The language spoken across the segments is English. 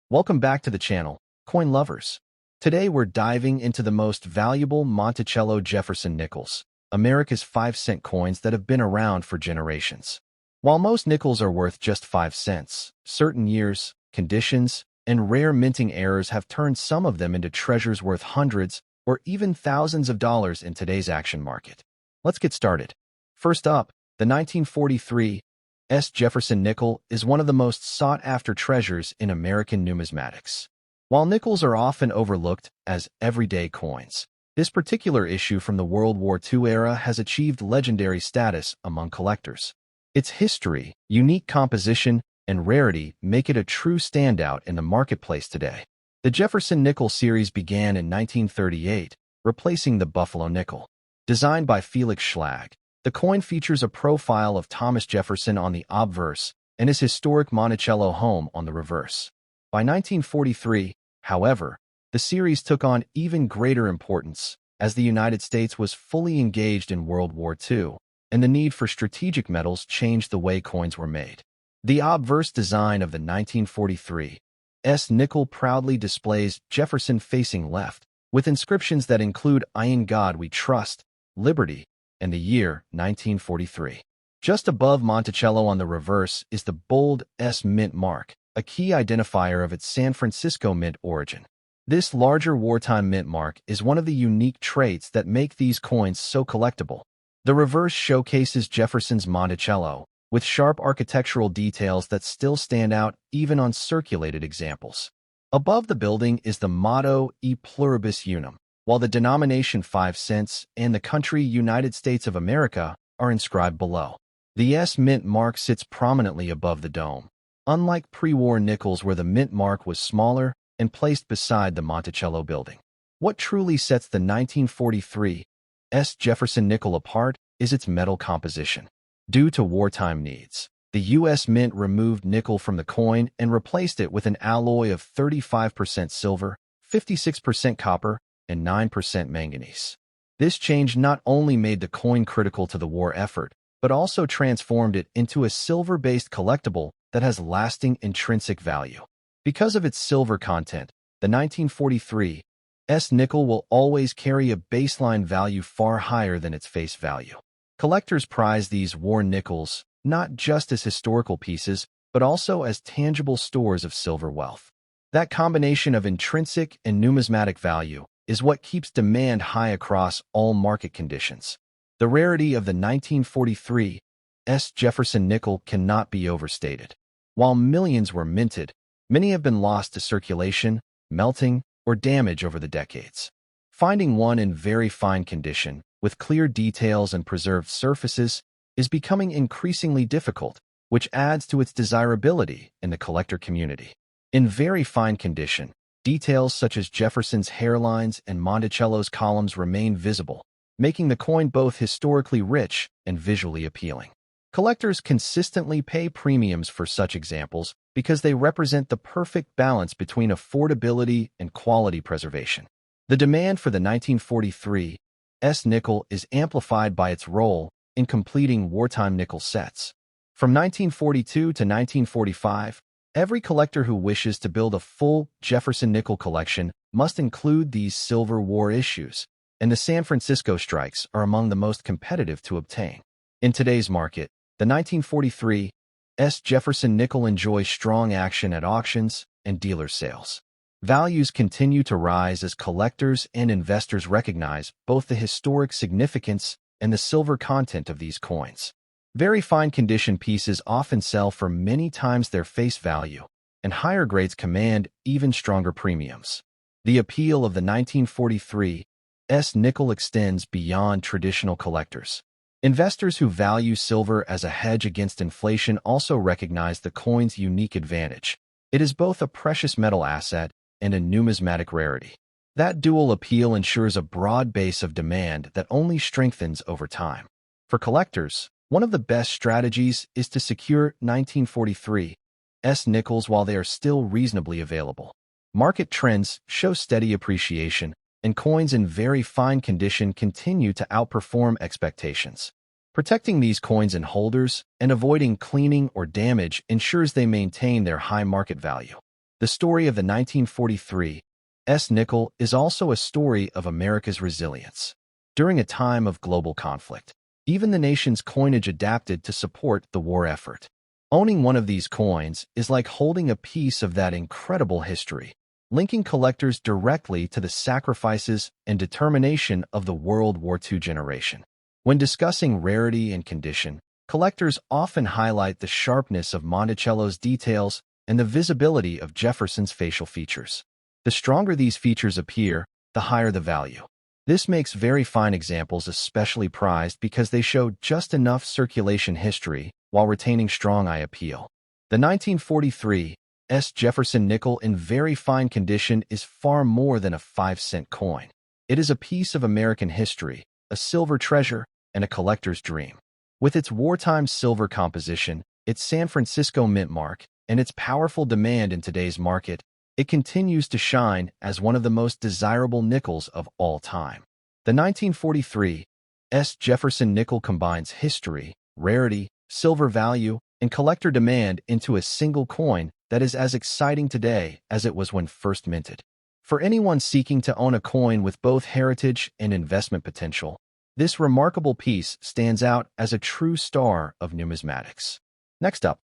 Welcome back to the channel, coin lovers. Today we're diving into the most valuable Monticello Jefferson nickels, America's 5-cent coins that have been around for generations. While most nickels are worth just 5 cents, certain years, conditions, and rare minting errors have turned some of them into treasures worth hundreds or even thousands of dollars in today's action market. Let's get started. First up, the 1943 S Jefferson nickel is one of the most sought-after treasures in American numismatics. While nickels are often overlooked as everyday coins, this particular issue from the World War II era has achieved legendary status among collectors. Its history, unique composition, and rarity make it a true standout in the marketplace today. The Jefferson nickel series began in 1938, replacing the Buffalo nickel. Designed by Felix Schlag, the coin features a profile of Thomas Jefferson on the obverse and his historic Monticello home on the reverse. By 1943, however, the series took on even greater importance as the United States was fully engaged in World War II, and the need for strategic metals changed the way coins were made. The obverse design of the 1943 S nickel proudly displays Jefferson facing left, with inscriptions that include "In God We Trust," "Liberty," and the year 1943. Just above Monticello on the reverse is the bold S mint mark, a key identifier of its San Francisco mint origin. This larger wartime mint mark is one of the unique traits that make these coins so collectible. The reverse showcases Jefferson's Monticello, with sharp architectural details that still stand out even on circulated examples. Above the building is the motto E Pluribus Unum, while the denomination 5 cents and the country United States of America are inscribed below. The S mint mark sits prominently above the dome, unlike pre-war nickels where the mint mark was smaller and placed beside the Monticello building. What truly sets the 1943 S Jefferson nickel apart is its metal composition. Due to wartime needs, the U.S. Mint removed nickel from the coin and replaced it with an alloy of 35% silver, 56% copper, and 9% manganese. This change not only made the coin critical to the war effort, but also transformed it into a silver-based collectible that has lasting intrinsic value. Because of its silver content, the 1943 S nickel will always carry a baseline value far higher than its face value. Collectors prize these war nickels not just as historical pieces, but also as tangible stores of silver wealth. That combination of intrinsic and numismatic value is what keeps demand high across all market conditions. The rarity of the 1943 S Jefferson nickel cannot be overstated. While millions were minted, many have been lost to circulation, melting, or damage over the decades. Finding one in very fine condition, with clear details and preserved surfaces, is becoming increasingly difficult, which adds to its desirability in the collector community. In very fine condition, details such as Jefferson's hairlines and Monticello's columns remain visible, making the coin both historically rich and visually appealing. Collectors consistently pay premiums for such examples because they represent the perfect balance between affordability and quality preservation. The demand for the 1943 S nickel is amplified by its role in completing wartime nickel sets. From 1942 to 1945, every collector who wishes to build a full Jefferson nickel collection must include these Silver War issues, and the San Francisco strikes are among the most competitive to obtain. In today's market, the 1943 S Jefferson nickel enjoys strong action at auctions and dealer sales. Values continue to rise as collectors and investors recognize both the historic significance and the silver content of these coins. Very fine condition pieces often sell for many times their face value, and higher grades command even stronger premiums. The appeal of the 1943 S nickel extends beyond traditional collectors. Investors who value silver as a hedge against inflation also recognize the coin's unique advantage. It is both a precious metal asset and a numismatic rarity. That dual appeal ensures a broad base of demand that only strengthens over time. For collectors, one of the best strategies is to secure 1943 S nickels while they are still reasonably available. Market trends show steady appreciation, and coins in very fine condition continue to outperform expectations. Protecting these coins in holders and avoiding cleaning or damage ensures they maintain their high market value. The story of the 1943 S nickel is also a story of America's resilience. During a time of global conflict, even the nation's coinage adapted to support the war effort. Owning one of these coins is like holding a piece of that incredible history, linking collectors directly to the sacrifices and determination of the World War II generation. When discussing rarity and condition, collectors often highlight the sharpness of Monticello's details and the visibility of Jefferson's facial features. The stronger these features appear, the higher the value. This makes very fine examples especially prized because they show just enough circulation history while retaining strong eye appeal. The 1943 S Jefferson nickel in very fine condition is far more than a 5-cent coin. It is a piece of American history, a silver treasure, and a collector's dream. With its wartime silver composition, its San Francisco mint mark, and its powerful demand in today's market, it continues to shine as one of the most desirable nickels of all time. The 1943 S Jefferson nickel combines history, rarity, silver value, and collector demand into a single coin that is as exciting today as it was when first minted. For anyone seeking to own a coin with both heritage and investment potential, this remarkable piece stands out as a true star of numismatics. Next up,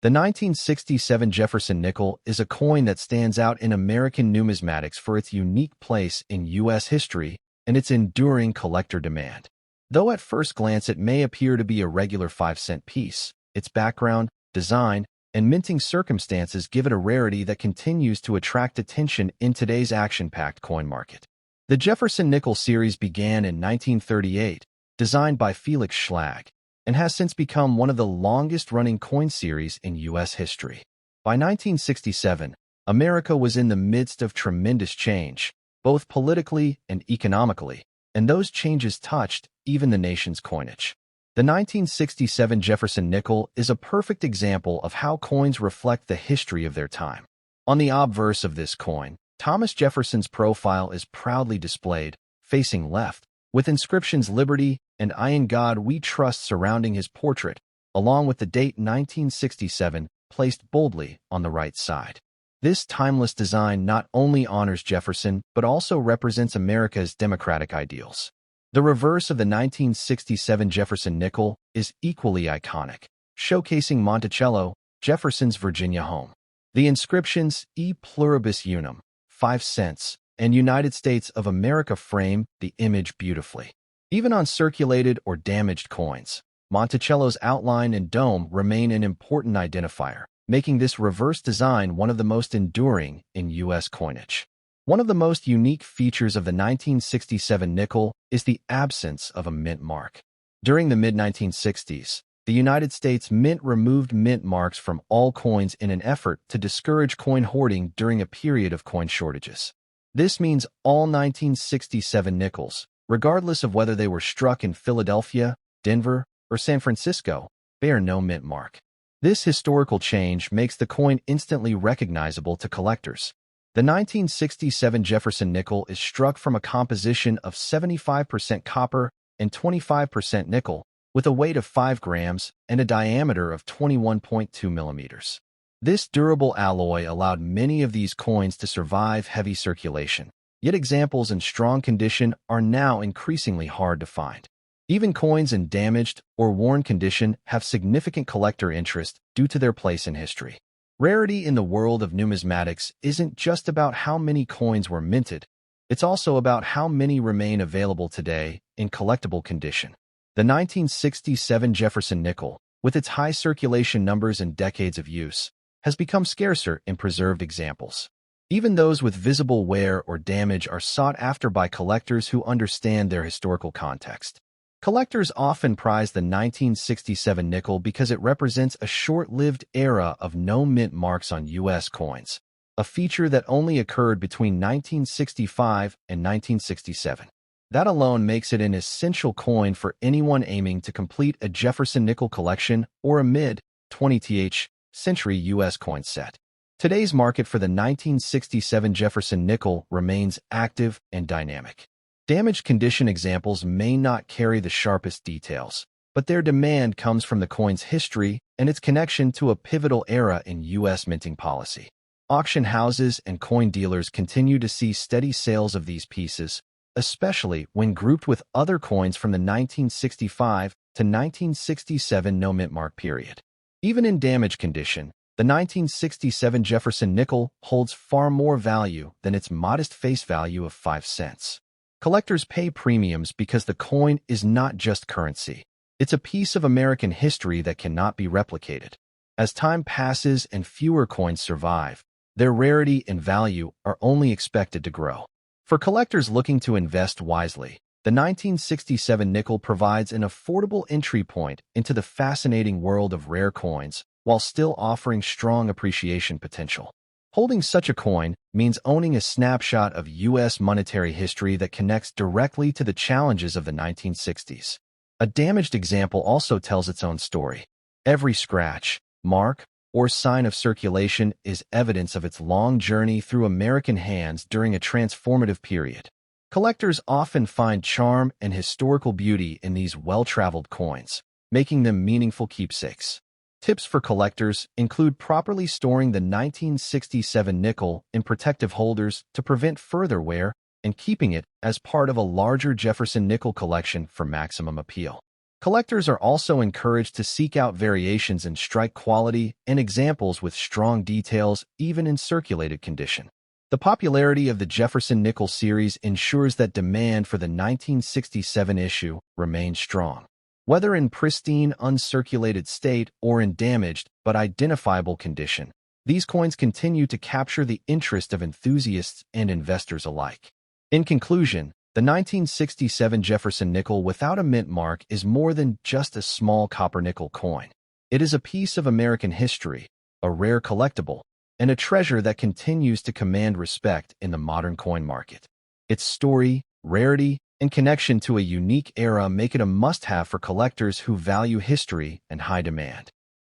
the 1967 Jefferson nickel is a coin that stands out in American numismatics for its unique place in U.S. history and its enduring collector demand. Though at first glance it may appear to be a regular 5-cent piece, its background, design, and minting circumstances give it a rarity that continues to attract attention in today's action-packed coin market. The Jefferson nickel series began in 1938, designed by Felix Schlag, and has since become one of the longest-running coin series in U.S. history. By 1967, America was in the midst of tremendous change, both politically and economically, and those changes touched even the nation's coinage. The 1967 Jefferson nickel is a perfect example of how coins reflect the history of their time. On the obverse of this coin, Thomas Jefferson's profile is proudly displayed, facing left, with inscriptions Liberty and I in God We Trust surrounding his portrait, along with the date 1967 placed boldly on the right side. This timeless design not only honors Jefferson but also represents America's democratic ideals. The reverse of the 1967 Jefferson nickel is equally iconic, showcasing Monticello Jefferson's Virginia home. The inscriptions E Pluribus Unum, 5 cents, and United States of America frame the image beautifully. Even on circulated or damaged coins, Monticello's outline and dome remain an important identifier, making this reverse design one of the most enduring in U.S. coinage. One of the most unique features of the 1967 nickel is the absence of a mint mark. During the mid-1960s, the United States Mint removed mint marks from all coins in an effort to discourage coin hoarding during a period of coin shortages. This means all 1967 nickels, regardless of whether they were struck in Philadelphia, Denver, or San Francisco, bear no mint mark. This historical change makes the coin instantly recognizable to collectors. The 1967 Jefferson nickel is struck from a composition of 75% copper and 25% nickel, with a weight of 5 grams and a diameter of 21.2 millimeters. This durable alloy allowed many of these coins to survive heavy circulation, yet examples in strong condition are now increasingly hard to find. Even coins in damaged or worn condition have significant collector interest due to their place in history. Rarity in the world of numismatics isn't just about how many coins were minted, it's also about how many remain available today in collectible condition. The 1967 Jefferson nickel, with its high circulation numbers and decades of use, has become scarcer in preserved examples. Even those with visible wear or damage are sought after by collectors who understand their historical context. Collectors often prize the 1967 nickel because it represents a short-lived era of no mint marks on U.S. coins, a feature that only occurred between 1965 and 1967. That alone makes it an essential coin for anyone aiming to complete a Jefferson nickel collection or a mid-20th century U.S. coin set. Today's market for the 1967 Jefferson nickel remains active and dynamic. Damaged condition examples may not carry the sharpest details, but their demand comes from the coin's history and its connection to a pivotal era in U.S. minting policy. Auction houses and coin dealers continue to see steady sales of these pieces, especially when grouped with other coins from the 1965 to 1967 no-mint mark period. Even in damaged condition, the 1967 Jefferson nickel holds far more value than its modest face value of 5 cents. Collectors pay premiums because the coin is not just currency. It's a piece of American history that cannot be replicated. As time passes and fewer coins survive, their rarity and value are only expected to grow. For collectors looking to invest wisely, the 1967 nickel provides an affordable entry point into the fascinating world of rare coins while still offering strong appreciation potential. Holding such a coin means owning a snapshot of U.S. monetary history that connects directly to the challenges of the 1960s. A damaged example also tells its own story. Every scratch, mark, or sign of circulation is evidence of its long journey through American hands during a transformative period. Collectors often find charm and historical beauty in these well-traveled coins, making them meaningful keepsakes. Tips for collectors include properly storing the 1967 nickel in protective holders to prevent further wear and keeping it as part of a larger Jefferson nickel collection for maximum appeal. Collectors are also encouraged to seek out variations in strike quality and examples with strong details even in circulated condition. The popularity of the Jefferson nickel series ensures that demand for the 1967 issue remains strong. Whether in pristine, uncirculated state or in damaged but identifiable condition, these coins continue to capture the interest of enthusiasts and investors alike. In conclusion, the 1967 Jefferson nickel without a mint mark is more than just a small copper-nickel coin. It is a piece of American history, a rare collectible, and a treasure that continues to command respect in the modern coin market. Its story, rarity, and connection to a unique era make it a must-have for collectors who value history and high demand.